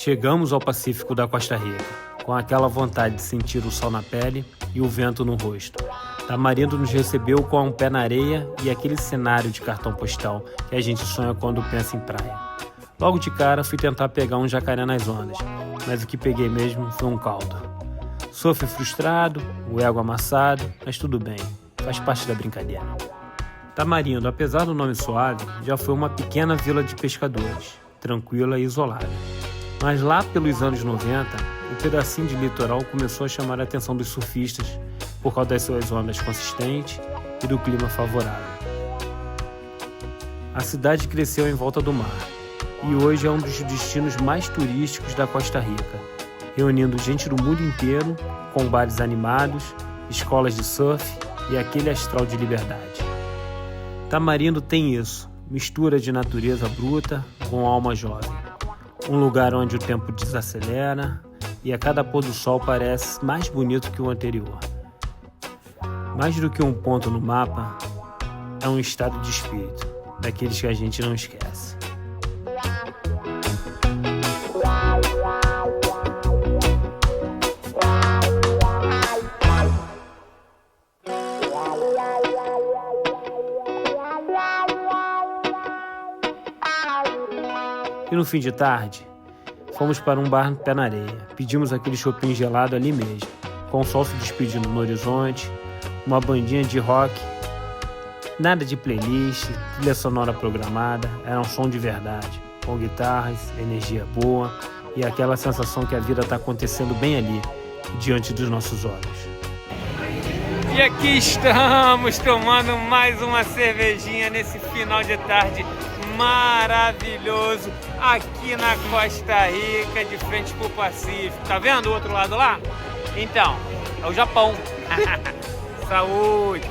Chegamos ao Pacífico da Costa Rica, com aquela vontade de sentir o sol na pele e o vento no rosto. Tamarindo nos recebeu com um pé na areia e aquele cenário de cartão postal que a gente sonha quando pensa em praia. Logo de cara fui tentar pegar um jacaré nas ondas, mas o que peguei mesmo foi um caldo. Surf frustrado, o ego amassado, mas tudo bem, faz parte da brincadeira. Tamarindo, apesar do nome suave, já foi uma pequena vila de pescadores, tranquila e isolada. Mas lá pelos anos 90, o pedacinho de litoral começou a chamar a atenção dos surfistas por causa das suas ondas consistentes e do clima favorável. A cidade cresceu em volta do mar e hoje é um dos destinos mais turísticos da Costa Rica, reunindo gente do mundo inteiro, com bares animados, escolas de surf e aquele astral de liberdade. Tamarindo tem isso, mistura de natureza bruta com alma jovem. Um lugar onde o tempo desacelera e a cada pôr do sol parece mais bonito que o anterior. Mais do que um ponto no mapa, é um estado de espírito, daqueles que a gente não esquece. E no fim de tarde, fomos para um bar pé na areia. Pedimos aquele chopinho gelado ali mesmo, com o sol se despedindo no horizonte, uma bandinha de rock, nada de playlist, trilha sonora programada, era um som de verdade, com guitarras, energia boa e aquela sensação que a vida está acontecendo bem ali, diante dos nossos olhos. E aqui estamos tomando mais uma cervejinha nesse final de tarde maravilhoso aqui na Costa Rica, de frente pro Pacífico. Tá vendo o outro lado lá? Então, é o Japão. Saúde!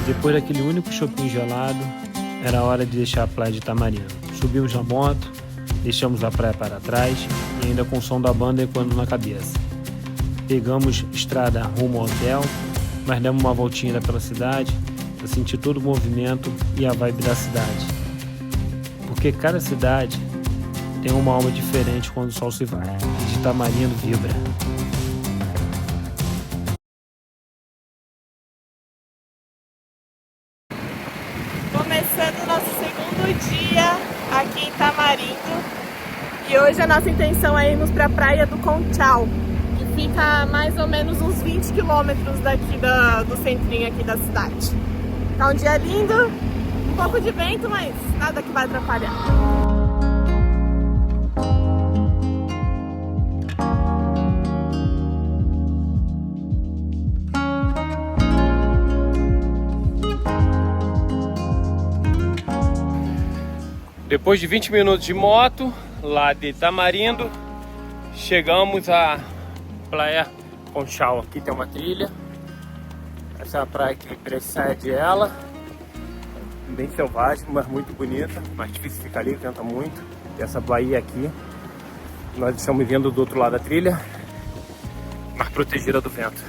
Depois daquele único chopinho gelado, era hora de deixar a praia de Tamarindo. Subimos na moto, deixamos a praia para trás e ainda com o som da banda ecoando na cabeça. Pegamos estrada rumo ao hotel, mas demos uma voltinha pela cidade para sentir todo o movimento e a vibe da cidade. Porque cada cidade tem uma alma diferente quando o sol se vai. E de Tamarindo vibra. Começando o nosso segundo dia aqui em Tamarindo e hoje a nossa intenção é irmos para a praia do Conchal, que fica a mais ou menos uns 20 quilômetros daqui do centrinho aqui da cidade. Tá um dia lindo, um pouco de vento, mas nada que vai atrapalhar. Depois de 20 minutos de moto, lá de Tamarindo, chegamos à Praia Conchal. Aqui tem uma trilha. Essa é a praia que precede ela. Bem selvagem, mas muito bonita. Mais difícil ficar ali, canta muito. E essa baía aqui, nós estamos vindo do outro lado da trilha, mais protegida do vento.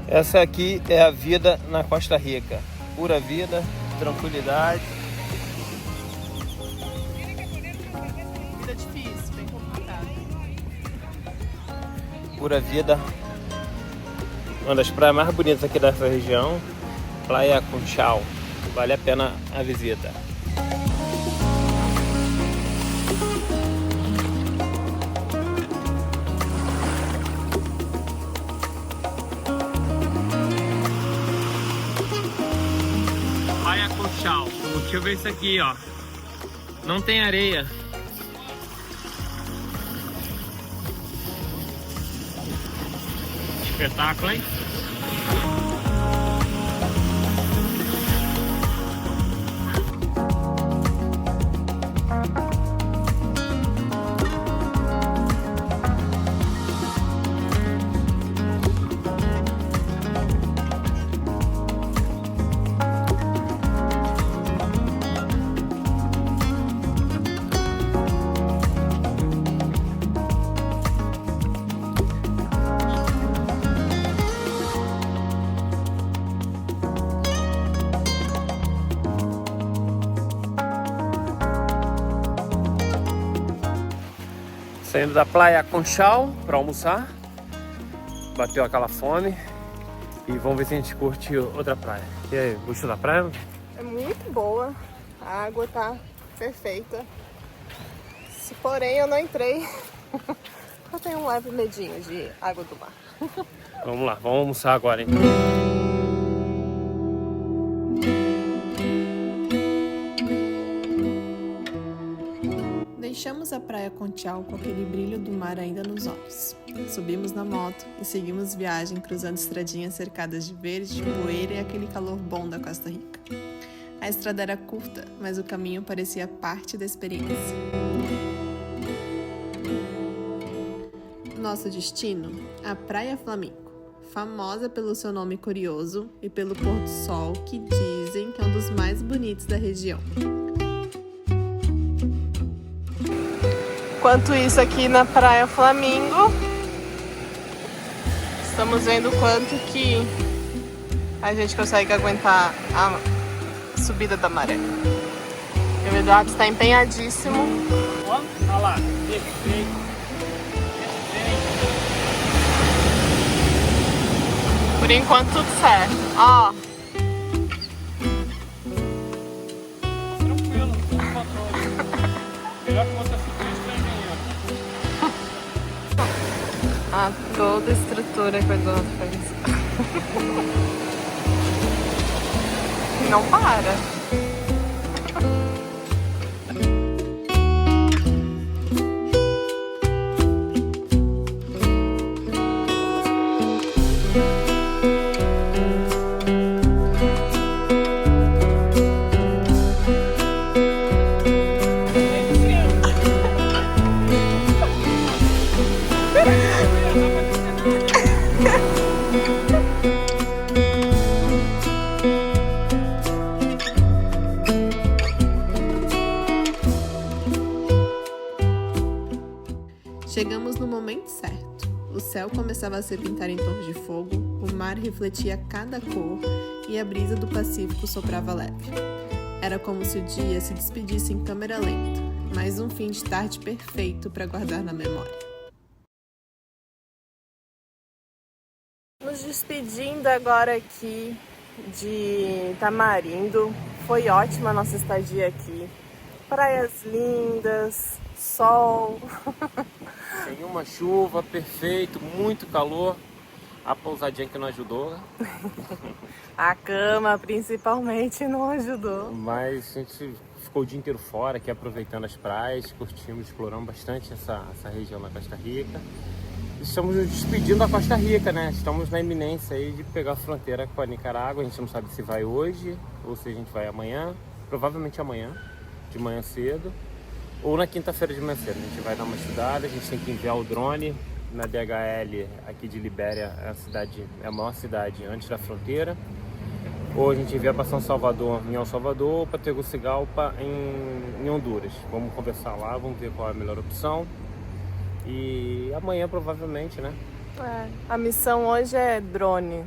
Essa aqui é a vida na Costa Rica. Pura vida, tranquilidade. Vida difícil, bem complicada. Pura vida. Uma das praias mais bonitas aqui dessa região. Praia Conchal. Vale a pena a visita. Praia Conchal. O motivo é isso aqui, ó. Não tem areia. Espetáculo, hein? Saindo da Praia Conchal para almoçar, bateu aquela fome e vamos ver se a gente curte outra praia. E aí, gostou da praia? É muito boa, a água tá perfeita. Se porém eu não entrei, eu tenho um leve medinho de água do mar. Vamos lá, vamos almoçar agora, hein? Deixamos a Praia Conchal com aquele brilho do mar ainda nos olhos. Subimos na moto e seguimos viagem cruzando estradinhas cercadas de verde, poeira e aquele calor bom da Costa Rica. A estrada era curta, mas o caminho parecia parte da experiência. Nosso destino, a Praia Flamenco, famosa pelo seu nome curioso e pelo pôr do sol que dizem que é um dos mais bonitos da região. Enquanto isso, aqui na Praia Flamingo, estamos vendo o quanto que a gente consegue aguentar a subida da maré. O Eduardo está empenhadíssimo. Olha lá, perfeito. Por enquanto tudo certo. Ó. Tranquilo, tudo controle. Melhor que você subir Ah, toda a estrutura que o Eduardo fez. Não para. Chegamos no momento certo. O céu começava a se pintar em tons de fogo, o mar refletia cada cor e a brisa do Pacífico soprava leve. Era como se o dia se despedisse em câmera lenta, mais um fim de tarde perfeito para guardar na memória. Nos despedindo agora aqui de Tamarindo. Foi ótima a nossa estadia aqui. Praias lindas, sol. Sem uma chuva, perfeito, muito calor. A pousadinha que não ajudou. A cama, principalmente, não ajudou. Mas a gente ficou o dia inteiro fora, aqui aproveitando as praias, curtimos, exploramos bastante essa região da Costa Rica. Estamos nos despedindo da Costa Rica, né? Estamos na iminência aí de pegar a fronteira com a Nicarágua. A gente não sabe se vai hoje ou se a gente vai amanhã. Provavelmente amanhã, de manhã cedo. Ou na quinta-feira de manhã cedo. A gente vai dar uma estudada, a gente tem que enviar o drone na DHL aqui de Libéria, é a maior cidade antes da fronteira. Ou a gente envia para São Salvador, em El Salvador, ou para Tegucigalpa, em Honduras. Vamos conversar lá, vamos ver qual é a melhor opção. E amanhã provavelmente, né? A missão hoje é drone.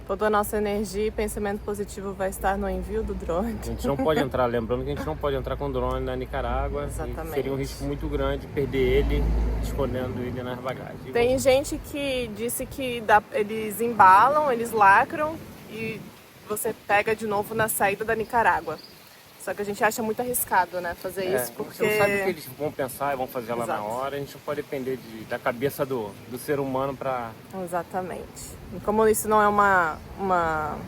Toda a nossa energia e pensamento positivo vai estar no envio do drone. A gente não pode entrar, lembrando que a gente não pode entrar com drone na Nicarágua. Exatamente. Seria um risco muito grande perder ele, escondendo ele nas bagagens. Tem gente que disse que eles embalam, eles lacram e você pega de novo na saída da Nicarágua. Só que a gente acha muito arriscado, né, fazer isso, porque... Você não sabe o que eles vão pensar e vão fazer lá Exato. na hora, a gente não pode depender da cabeça do ser humano para... Exatamente. E como isso não é uma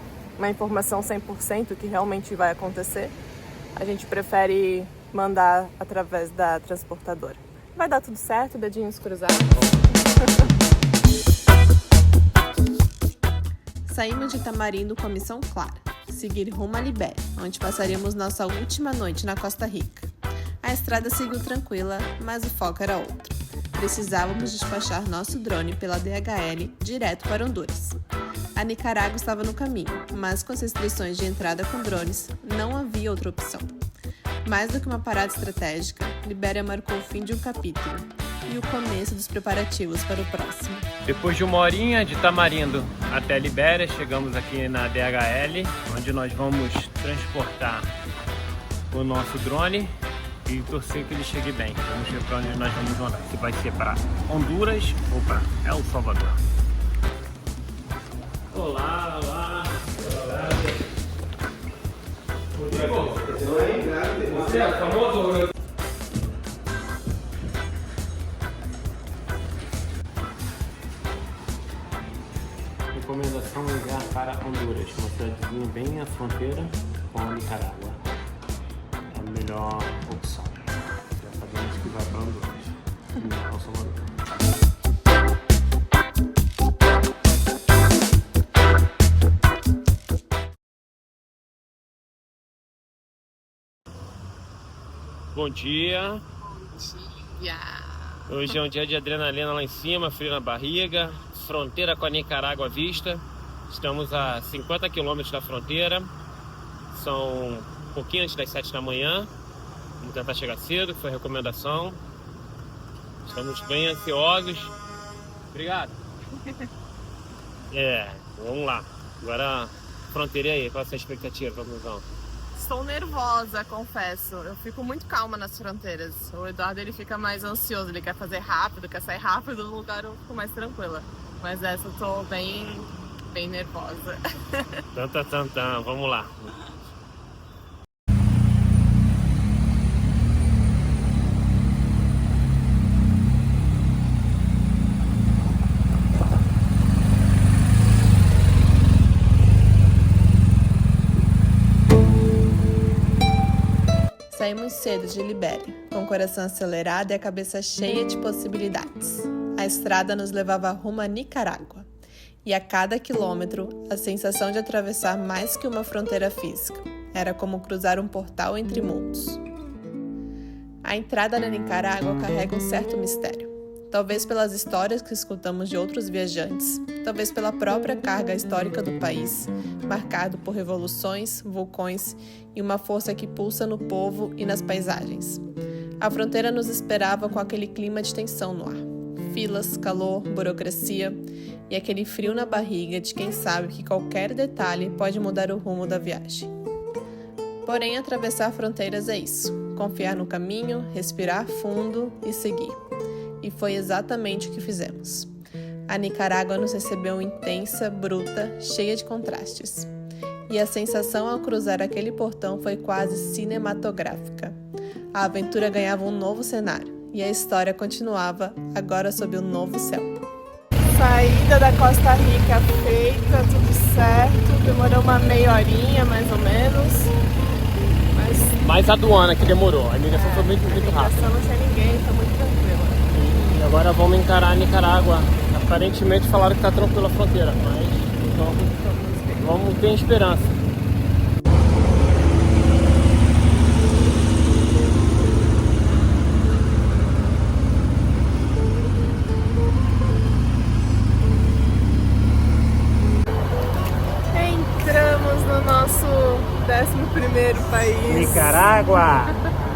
informação 100% que realmente vai acontecer, a gente prefere mandar através da transportadora. Vai dar tudo certo, dedinhos cruzados. Saímos de Tamarindo com a missão clara: seguir rumo a Libéria, onde passaríamos nossa última noite na Costa Rica. A estrada seguiu tranquila, mas o foco era outro. Precisávamos despachar nosso drone pela DHL direto para Honduras. A Nicarágua estava no caminho, mas com as restrições de entrada com drones, não havia outra opção. Mais do que uma parada estratégica, Libéria marcou o fim de um capítulo e o começo dos preparativos para o próximo. Depois de uma horinha de Tamarindo até Libéria, chegamos aqui na DHL, onde nós vamos transportar o nosso drone e torcer que ele chegue bem. Vamos ver para onde nós vamos mandar, se vai ser para Honduras ou para El Salvador. Olá, olá. Você é famoso? Recomendação enviar para Honduras, uma cidadezinha bem à fronteira com a Nicarágua. É a melhor opção. Já sabemos que vai para Honduras, não El Salvador. Bom dia. Hoje é um dia de adrenalina lá em cima, frio na barriga, fronteira com a Nicarágua à vista. Estamos a 50 quilômetros da fronteira, são um pouquinho antes das 7 da manhã. Vamos tentar chegar cedo, que foi a recomendação. Estamos bem ansiosos. Obrigado. Vamos lá. Agora, fronteira aí, qual é a sua expectativa, conclusão? Estou nervosa, confesso. Eu fico muito calma nas fronteiras. O Eduardo, ele fica mais ansioso, ele quer fazer rápido, quer sair rápido do lugar, eu fico mais tranquila. Mas essa eu tô bem nervosa. Vamos lá. Saímos cedo de Libéria, com o coração acelerado e a cabeça cheia de possibilidades. A estrada nos levava rumo a Nicarágua. E a cada quilômetro, a sensação de atravessar mais que uma fronteira física. Era como cruzar um portal entre mundos. A entrada na Nicarágua carrega um certo mistério. Talvez pelas histórias que escutamos de outros viajantes, talvez pela própria carga histórica do país, marcado por revoluções, vulcões e uma força que pulsa no povo e nas paisagens. A fronteira nos esperava com aquele clima de tensão no ar. Filas, calor, burocracia e aquele frio na barriga de quem sabe que qualquer detalhe pode mudar o rumo da viagem. Porém, atravessar fronteiras é isso: confiar no caminho, respirar fundo e seguir. E foi exatamente o que fizemos. A Nicarágua nos recebeu intensa, bruta, cheia de contrastes. E a sensação ao cruzar aquele portão foi quase cinematográfica. A aventura ganhava um novo cenário e a história continuava, agora sob um novo céu. Saída da Costa Rica feita, tudo certo. Demorou uma meia horinha, mais ou menos. Mais a aduana que demorou, a imigração foi muito rápida. A imigração não tinha ninguém, foi muito tranquila. E agora vamos encarar a Nicarágua. Aparentemente falaram que está tranquila a fronteira, mas vamos ter esperança. Entramos no nosso 11º país. Nicarágua!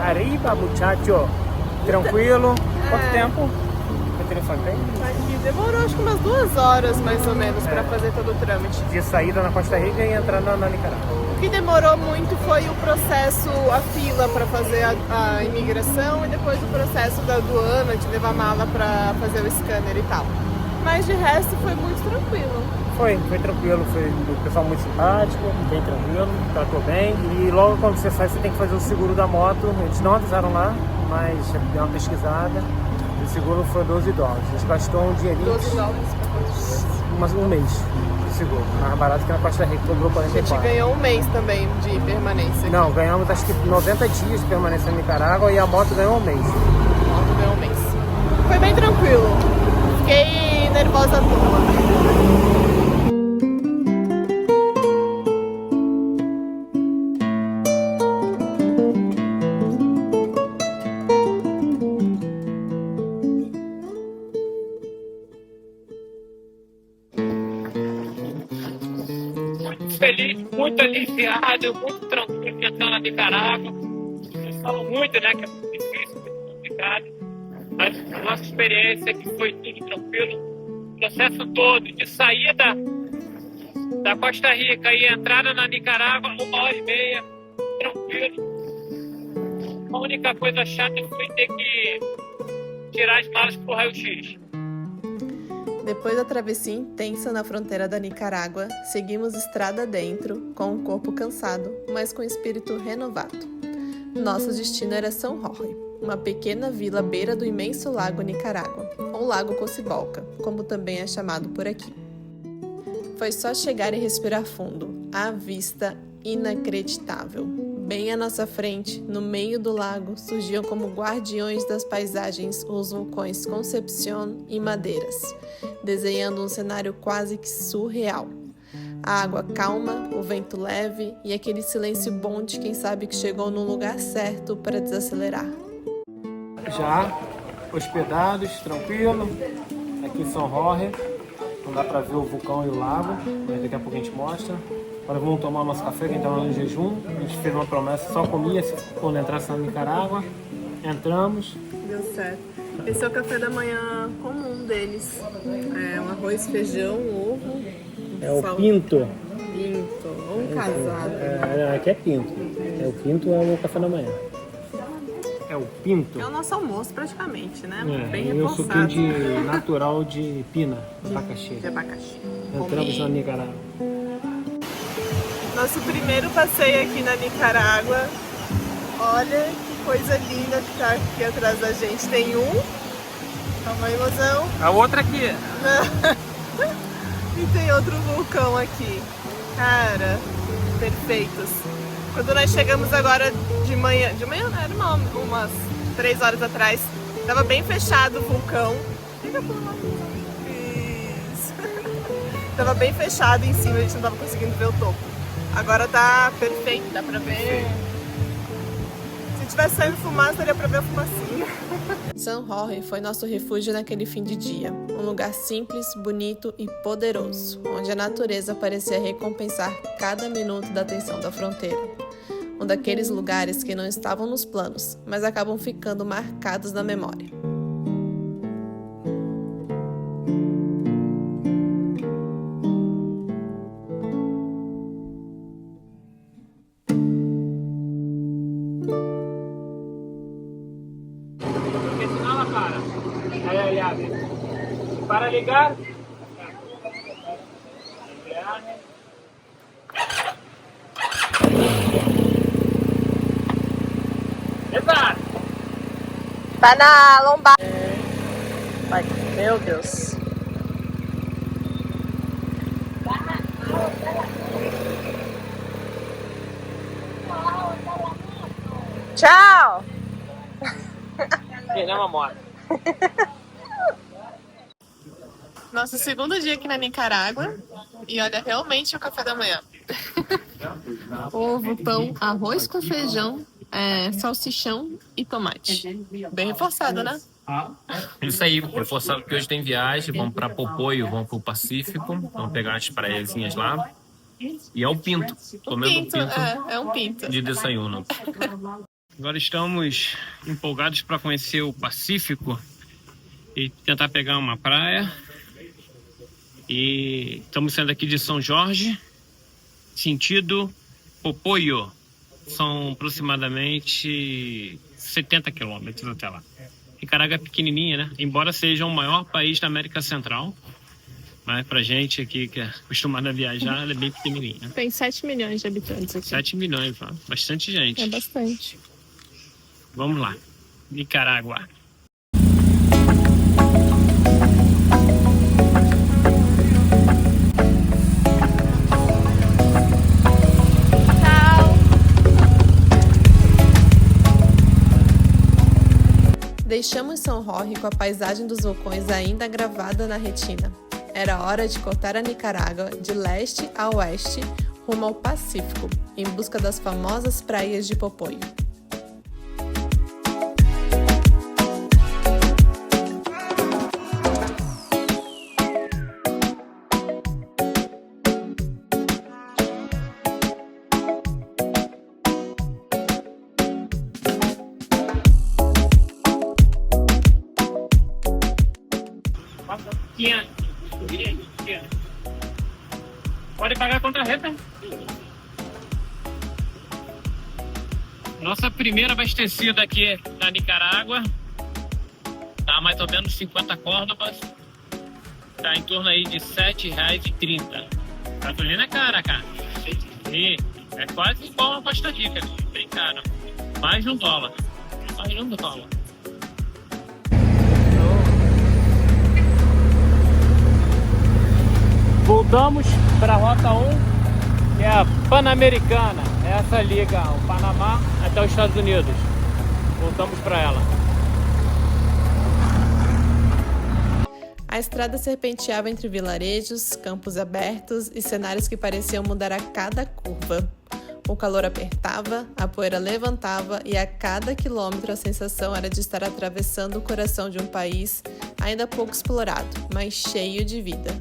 Arriba, muchacho! Tranquilo? Quanto tempo? O telefone tem? Aqui demorou acho que umas 2 horas mais ou menos para fazer todo o trâmite. De saída na Costa Rica e entrando na Nicarágua. O que demorou muito foi o processo, a fila para fazer a imigração e depois o processo da aduana, de levar mala para fazer o scanner e tal. Mas de resto foi muito tranquilo. Foi tranquilo, foi o pessoal muito simpático, bem tranquilo, tratou bem. E logo quando você sai, você tem que fazer o seguro da moto. Eles não avisaram lá, mas deu uma pesquisada. O seguro foi $12. A gente gastou um dinheirinho. $12 pra quantos dias? Um mês de seguro, mais barato que na Costa Rica, cobrou 44. A gente ganhou um mês também de permanência aqui. Não, ganhamos acho que 90 dias de permanência na Nicarágua e a moto ganhou um mês. A moto ganhou um mês. Foi bem tranquilo. Fiquei nervosa à toa. Feliz, muito aliviado, muito tranquilo pensando na Nicarágua. Eles falam muito, né, que é muito difícil, muito complicado. Mas a nossa experiência é que foi tudo tranquilo. O processo todo de saída da Costa Rica e entrada na Nicarágua, 1h30, tranquilo. A única coisa chata foi ter que tirar as malas pro raio-x. Depois da travessia intensa na fronteira da Nicarágua, seguimos estrada dentro, com o corpo cansado, mas com o espírito renovado. Nosso destino era São Jorge, uma pequena vila à beira do imenso lago Nicarágua, ou Lago Cocibolca, como também é chamado por aqui. Foi só chegar e respirar fundo, a vista inacreditável. Bem à nossa frente, no meio do lago, surgiam como guardiões das paisagens os vulcões Concepción e Madeiras, desenhando um cenário quase que surreal. A água calma, o vento leve e aquele silêncio bom de quem sabe que chegou no lugar certo para desacelerar. Já hospedados, tranquilo, aqui em São Jorge. Não dá pra ver o vulcão e o lago, mas daqui a pouco a gente mostra. Agora vamos tomar nosso café, que a gente estava no jejum. A gente fez uma promessa, só comia se quando entrasse na Nicarágua. Entramos. Deu certo. Esse é o café da manhã comum deles. É um arroz, feijão, ovo. É o pinto. Pinto, ou um casado. Aqui é pinto. O pinto é o café da manhã. É o pinto. É o nosso almoço praticamente, né? Bem E o reforçado. suquinho de natural de pina, abacaxi. De abacaxi. Entramos na Nicarágua. Nosso primeiro passeio aqui na Nicarágua. Olha que coisa linda que tá aqui atrás da gente. Tem um. Calma aí, mozão. A outra aqui. E tem outro vulcão aqui. Cara, perfeitos. Quando nós chegamos agora de manhã não, era umas 3 horas atrás, tava bem fechado o vulcão. Fica por lá. Isso. Tava bem fechado em cima, a gente não tava conseguindo ver o topo. Agora tá perfeito, dá pra ver. Se tivesse saindo fumaça, daria pra ver a fumacinha. São Jorge foi nosso refúgio naquele fim de dia. Um lugar simples, bonito e poderoso, onde a natureza parecia recompensar cada minuto da tensão da fronteira. Um daqueles lugares que não estavam nos planos, mas acabam ficando marcados na memória. Porque senão ela para. Aí abre. Para ligar. Epa! Tá na lombar. Ai, meu Deus. Tchau! Perdeu uma moto. Nosso segundo dia aqui na Nicarágua. E olha, realmente é o café da manhã. Ovo, pão, arroz com feijão, salsichão e tomate. Bem reforçado, né? Isso aí, reforçando que hoje tem viagem, vamos para Popoio, vamos pro Pacífico, vamos pegar umas praiazinhas lá. E é o pinto, comendo Pinto, pinto é um pinto. de desayuno. Agora estamos empolgados para conhecer o Pacífico e tentar pegar uma praia. E estamos saindo aqui de São Jorge, sentido Popoio. São aproximadamente 70 quilômetros até lá. Nicarágua é pequenininha, né? Embora seja o maior país da América Central, Mas pra gente aqui que é acostumado a viajar, ela é bem pequenininha. Tem 7 milhões de habitantes aqui. 7 milhões, ó. Bastante gente. É bastante. Vamos lá. Nicarágua. Deixamos São Jorge com a paisagem dos vulcões ainda gravada na retina. Era hora de cortar a Nicarágua de leste a oeste, rumo ao Pacífico, em busca das famosas praias de Popoyo. Pode pagar contra a reta. Nossa primeira abastecida aqui na Nicarágua. Tá mais ou menos 50 córdobas. Tá em torno aí de R$ 7,30. Gasolina é cara, cara. E é quase igual a Costa Rica. Bem caro. Mais de $1. Mais de $1. Voltamos para a Rota 1, que é a Pan-Americana. Essa liga o Panamá até os Estados Unidos. Voltamos para ela. A estrada serpenteava entre vilarejos, campos abertos e cenários que pareciam mudar a cada curva. O calor apertava, a poeira levantava e a cada quilômetro a sensação era de estar atravessando o coração de um país ainda pouco explorado, mas cheio de vida.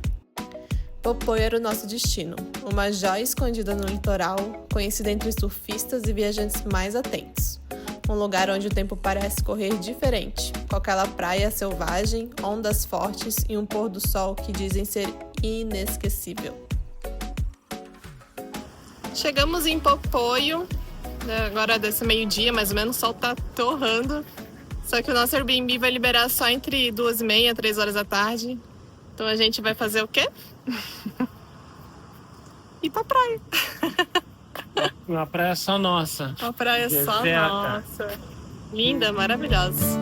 Popoyo era o nosso destino, uma joia escondida no litoral, conhecida entre surfistas e viajantes mais atentos. Um lugar onde o tempo parece correr diferente, com aquela praia selvagem, ondas fortes e um pôr do sol que dizem ser inesquecível. Chegamos em Popoyo, agora desse meio-dia, mais ou menos, o sol tá torrando. Só que o nosso Airbnb vai liberar só entre 2h30 e 3 horas da tarde. Então a gente vai fazer o quê? Ir pra praia. Uma praia só nossa. Uma praia só Deserta. nossa. Linda, maravilhosa.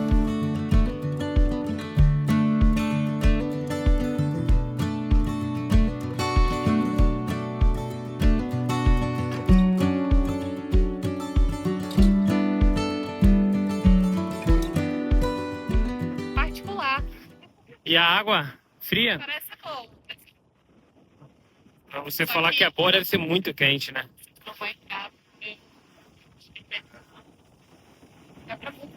Particular. E a água fria? Parece bom. Pra você falar que é boa, deve ser muito quente, né? Não vai entrar. É pra muito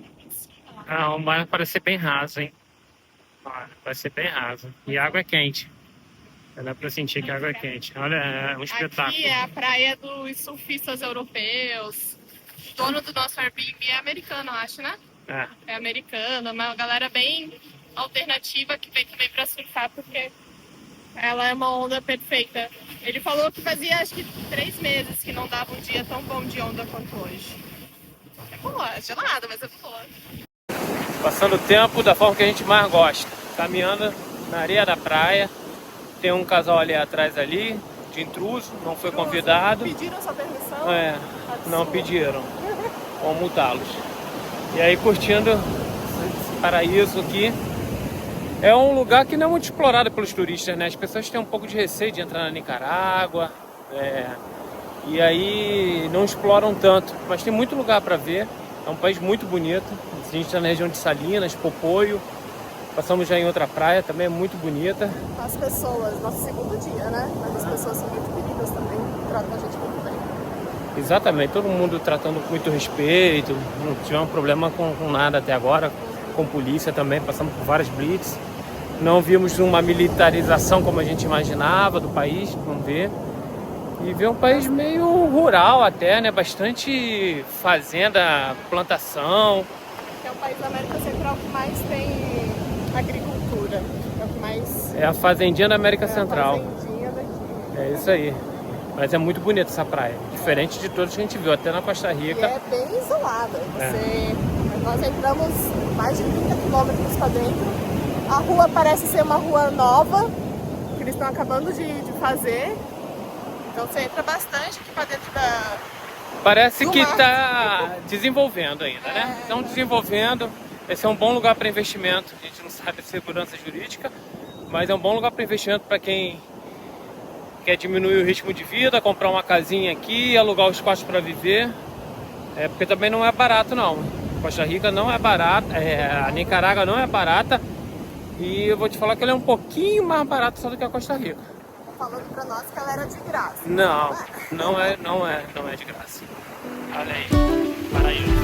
lá. Ah, o mar parece ser bem raso, hein? Vai ser bem raso. E a água é quente. Dá pra sentir que a água é quente. Olha, é um espetáculo. Aqui é a praia dos surfistas europeus. O dono do nosso Airbnb é americano, eu acho, né? É americano, uma galera bem alternativa que vem também pra surfar, porque ela é uma onda perfeita. Ele falou que fazia acho que 3 meses que não dava um dia tão bom de onda quanto hoje. É boa, é gelada, mas é boa. Passando o tempo da forma que a gente mais gosta. Caminhando na areia da praia. Tem um casal ali atrás ali, de intruso, não foi convidado. Pediram sua permissão? Não pediram. Vamos multá-los. E aí curtindo esse paraíso aqui. É um lugar que não é muito explorado pelos turistas, né? As pessoas têm um pouco de receio de entrar na Nicarágua. E aí não exploram tanto. Mas tem muito lugar para ver. É um país muito bonito. A gente está na região de Salinas, Popoyo. Passamos já em outra praia, também é muito bonita. As pessoas, nosso segundo dia, né? Mas as pessoas são muito queridas também, tratam a gente muito bem. Exatamente, todo mundo tratando com muito respeito, não tivemos problema com nada até agora, com polícia também, passamos por várias blitz. Não vimos uma militarização como a gente imaginava do país, vamos ver. E ver um país meio rural até, né? Bastante fazenda, plantação. É o país da América Central que mais tem agricultura. É o que mais... É a fazendinha da América Central. A fazendinha daqui. É isso aí. Mas é muito bonita essa praia. Diferente de todas que a gente viu, até na Costa Rica. E é bem isolada. Nós entramos mais de 30 quilômetros para dentro. A rua parece ser uma rua nova, que eles estão acabando de fazer. Então você entra bastante aqui pra dentro da... Parece que está desenvolvendo ainda, né? Estão desenvolvendo. Esse é um bom lugar para investimento. A gente não sabe a segurança jurídica, mas é um bom lugar para investimento para quem quer diminuir o ritmo de vida, comprar uma casinha aqui, alugar os quartos para viver. Porque também não é barato não. Costa Rica não é barata, a Nicarágua não é barata. E eu vou te falar que ela é um pouquinho mais barata só do que a Costa Rica. Falando pra nós que ela era de graça. Não é de graça. Olha aí, paraíso.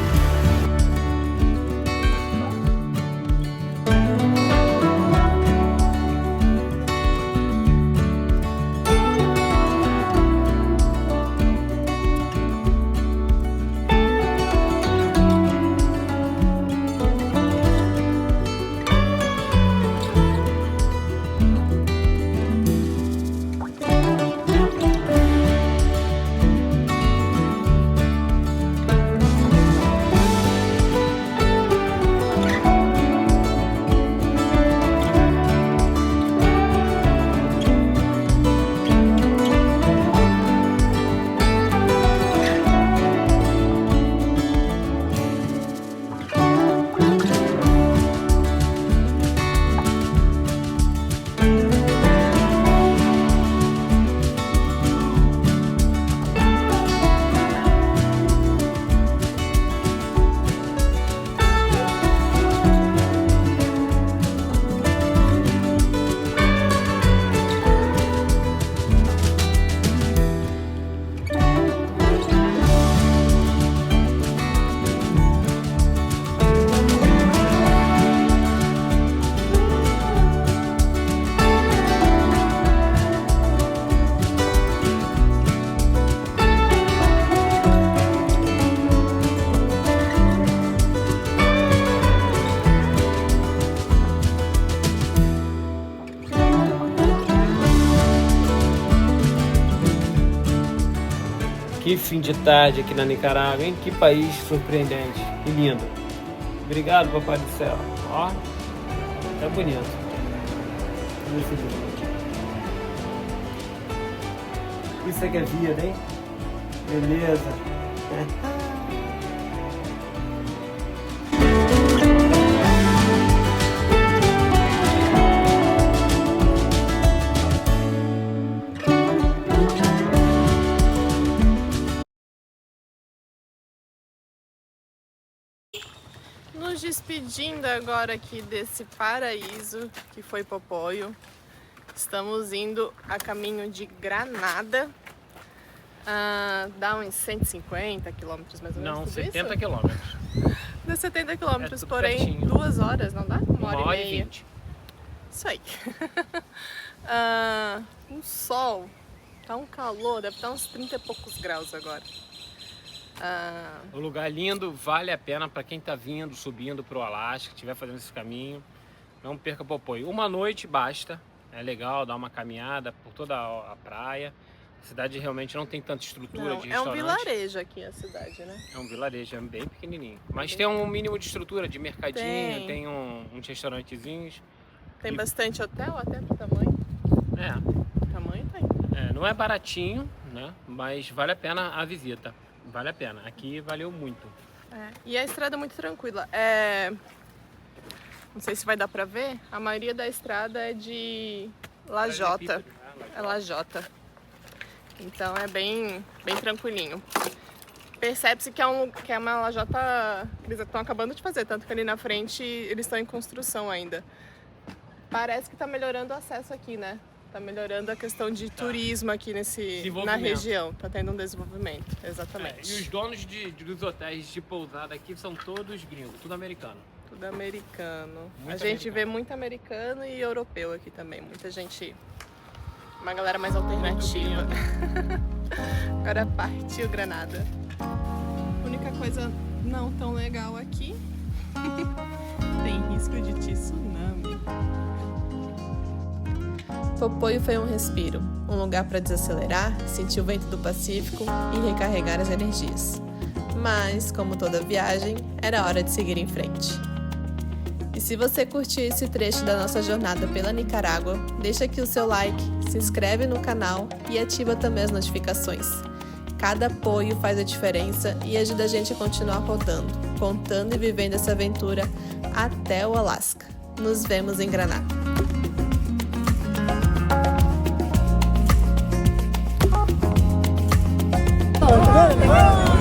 Que fim de tarde aqui na Nicarágua, hein? Que país surpreendente, que lindo. Obrigado, papai do céu. Ó, tá bonito. Isso aqui é vida, hein? Beleza. Nos despedindo agora aqui desse paraíso que foi Popoio. Estamos indo a caminho de Granada. Dá uns 150 quilômetros mais ou menos. Não, 70 quilômetros. Dá 70 quilômetros, porém pertinho. 2 horas, não dá? 1h30. 1h20. Isso aí. O sol, tá um calor, deve estar uns 30 e poucos graus agora. O lugar lindo, vale a pena para quem tá vindo, subindo pro Alasca, estiver fazendo esse caminho. Não perca Popoio. Uma noite basta, é legal dar uma caminhada por toda a praia. A cidade realmente não tem tanta estrutura de restaurante. É um vilarejo aqui a cidade, né? É um vilarejo, é bem pequenininho. Mas tem um mínimo de estrutura, de mercadinho, tem uns restaurantezinhos. Tem bastante hotel, até pro tamanho. Tamanho tem. Não é baratinho, né? Mas vale a pena a visita. Vale a pena. Aqui valeu muito. E a estrada é muito tranquila. Não sei se vai dar pra ver. A maioria da estrada é de lajota. É lajota. Então é bem tranquilinho. Percebe-se que é uma lajota que eles estão acabando de fazer. Tanto que ali na frente eles estão em construção ainda. Parece que tá melhorando o acesso aqui, né? Tá melhorando a questão de turismo aqui na região. Tá tendo um desenvolvimento, exatamente. E os donos dos hotéis de pousada aqui são todos gringos, tudo americano. Tudo americano. A gente vê muito americano e europeu aqui também. Muita gente... Uma galera mais alternativa. Agora partiu Granada. A única coisa não tão legal aqui... tem risco de tsunami. Popoio foi um respiro, um lugar para desacelerar, sentir o vento do Pacífico e recarregar as energias. Mas, como toda viagem, era hora de seguir em frente. E se você curtiu esse trecho da nossa jornada pela Nicarágua, deixa aqui o seu like, se inscreve no canal e ativa também as notificações. Cada apoio faz a diferença e ajuda a gente a continuar rodando, contando e vivendo essa aventura até o Alasca. Nos vemos em Granada. Oh,